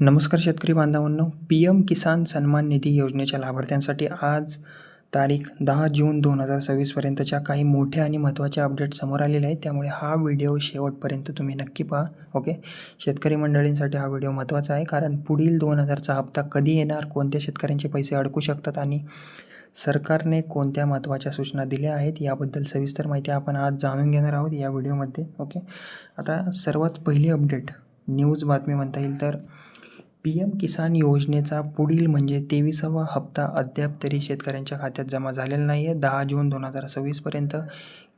नमस्कार शेतकरी बांधवांनो, पी.एम. किसान सन्मान निधी योजनेच्या लाभार्थ्यांसाठी आज तारीख 10 जून 2026 पर्यंतच्या काही मोठ्या आणि महत्त्वाच्या अपडेट समोर आलेले आहेत. त्यामुळे हा व्हिडिओ शेवटपर्यंत तुम्ही नक्की पहा. ओके, शेतकरी मंडळींसाठी हा व्हिडिओ महत्त्वाचा आहे, कारण पुढील 2000चा हप्ता कधी येणार, कोणत्या शेतकऱ्यांचे पैसे अडकू शकतात आणि सरकारने कोणत्या महत्त्वाच्या सूचना दिल्या आहेत याबद्दल सविस्तर माहिती आपण आज जाणून घेणार आहोत या व्हिडिओमध्ये. ओके, आता सर्वात पहिली अपडेट न्यूज बातमी म्हणता येईल तर पी.एम. किसान योजनेचा पुढील म्हणजे 23वा हप्ता अद्याप तरी शेतकऱ्यांच्या खात्यात जमा झालेला नाही आहे. 10 जून 2026 पर्यंत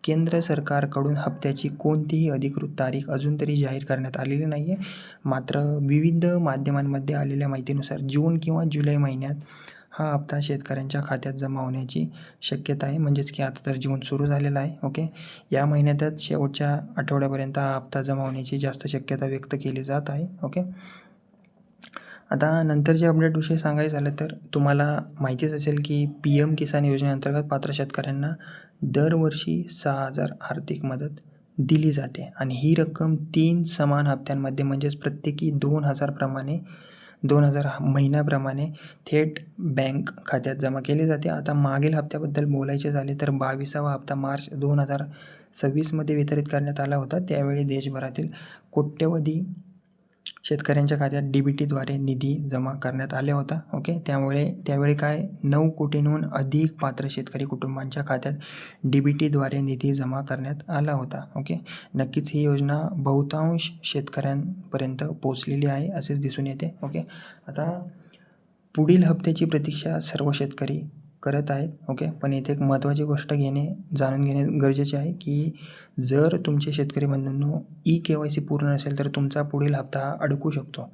केंद्र सरकारकडून हप्त्याची कोणतीही अधिकृत तारीख अजून तरी जाहीर करण्यात आलेली नाही आहे. मात्र विविध माध्यमांमध्ये आलेल्या माहितीनुसार जून किंवा जुलै महिन्यात हा हप्ता शेतकऱ्यांच्या खात्यात जमा होण्याची शक्यता आहे. म्हणजेच की आता तर जून सुरू झालेला आहे. ओके, या महिन्यातच शेवटच्या आठवड्यापर्यंत हा हप्ता जमा होण्याची जास्त शक्यता व्यक्त केली जात आहे. ओके, आता नंतरच्या अपडेटविषयी सांगायचं झालं तर तुम्हाला माहितीच असेल की पी.एम. किसान योजनेअंतर्गत पात्र शेतकऱ्यांना दरवर्षी 6,000 आर्थिक मदत दिली जाते आणि ही रक्कम 3 समान हप्त्यांमध्ये म्हणजेच प्रत्येकी 2,000 महिन्याप्रमाणे थेट बँक खात्यात जमा केली जाते. आता मागील हप्त्याबद्दल बोलायचे झाले तर 22वा हप्ता मार्च 2026मध्ये वितरित करण्यात आला होता. त्यावेळी देशभरातील कोट्यवधी शेतकऱ्यांच्या खात्यात DBTद्वारे निधी जमा करण्यात आला होता. ओके, त्यावेळी काय 9 कोटींहून अधिक पात्र शेतकरी कुटुंबांच्या खात्यात DBTद्वारे निधी जमा करण्यात आला होता. ओके, नक्कीच ही योजना बहुतांश शेतकऱ्यांपर्यंत पोहोचलेली आहे असेच दिसून येते. ओके, आता पुढील हप्त्याची प्रतीक्षा सर्व शेतकरी करत आहेत. ओके, पण इथे एक महत्त्वाची गोष्ट जाणून घेणे गरजेचे आहे की जर तुमचे शेतकरी बंधूंनो KYC पूर्ण नसेल तर तुमचा पुढील हप्ता अडकू शकतो.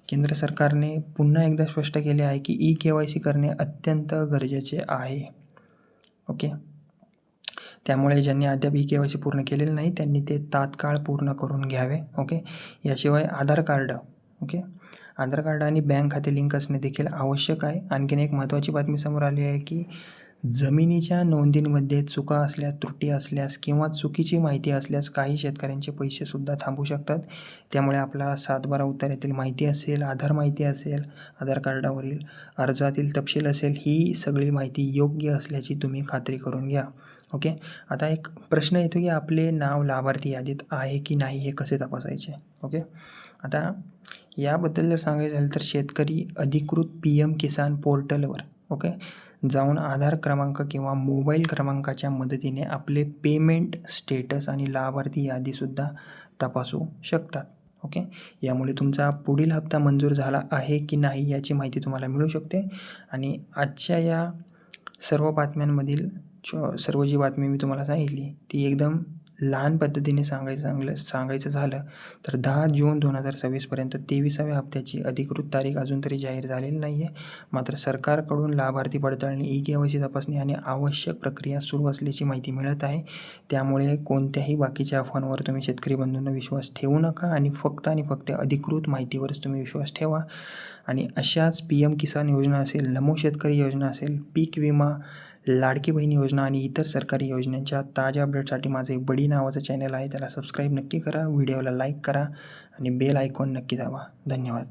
केंद्र सरकारने पुन्हा एकदा स्पष्ट केले आहे की KYC करणे अत्यंत गरजेचे आहे. ओके, त्यामुळे ज्यांनी अद्याप KYC पूर्ण केलेले नाही त्यांनी ते तात्काळ पूर्ण करून घ्यावे. ओके, याशिवाय आधार कार्ड आणि बँक खाते लिंक असणे देखील आवश्यक आहे. आणखीन एक महत्त्वाची बातमी समोर आली आहे की जमिनीच्या नोंदींमध्ये चुका असल्यास, त्रुटी असल्यास किंवा चुकीची माहिती असल्यास काही शेतकऱ्यांचे पैसेसुद्धा थांबू शकतात. त्यामुळे आपला 7/12 उत्तरातील माहिती असेल, आधार माहिती असेल, आधार कार्डावरील अर्जातील तपशील असेल, ही सगळी माहिती योग्य असल्याची तुम्ही खात्री करून घ्या. ओके, आता एक प्रश्न येतो की आपले नाव लाभार्थी यादीत आहे की नाही हे कसे तपासायचे. ओके, आता याबद्दल जर सांगायचं झालं तर शेतकरी अधिकृत पी.एम. किसान पोर्टलवर जाऊन आधार क्रमांक किंवा मोबाईल क्रमांकाच्या मदतीने आपले पेमेंट स्टेटस आणि लाभार्थी यादीसुद्धा तपासू शकतात. ओके, यामुळे तुमचा पुढील हप्ता मंजूर झाला आहे की नाही याची माहिती तुम्हाला मिळू शकते. आणि आजच्या या सर्व बातम्यांमधील सर्व जी बातमी मी तुम्हाला सांगितली ती एकदम लहान पद्धतीने सांगायचं झालं तर 10 जून 2026 पर्यंत 23व्या हप्त्याची अधिकृत तारीख अजून तरी जाहीर झालेली नाही आहे. मात्र सरकारकडून लाभार्थी पडताळणी, KYC तपासणी आणि आवश्यक प्रक्रिया सुरू असल्याची माहिती मिळत आहे. त्यामुळे कोणत्याही बाकीच्या अफवांवर तुम्ही शेतकरी बंधूंना विश्वास ठेवू नका आणि फक्त अधिकृत माहितीवरच तुम्ही विश्वास ठेवा. आणि अशाच पी.एम. किसान योजना असेल, नमो शेतकरी योजना असेल, पीक विमा, लाडकी बहीण योजना आणि इतर सरकारी योजनांच्या ताज्या अपडेटसाठी माझे बडी नावाचं चॅनल आहे, त्याला सबस्क्राईब नक्की करा, व्हिडिओला लाईक करा आणि बेल आयकॉन नक्की दाबा. धन्यवाद.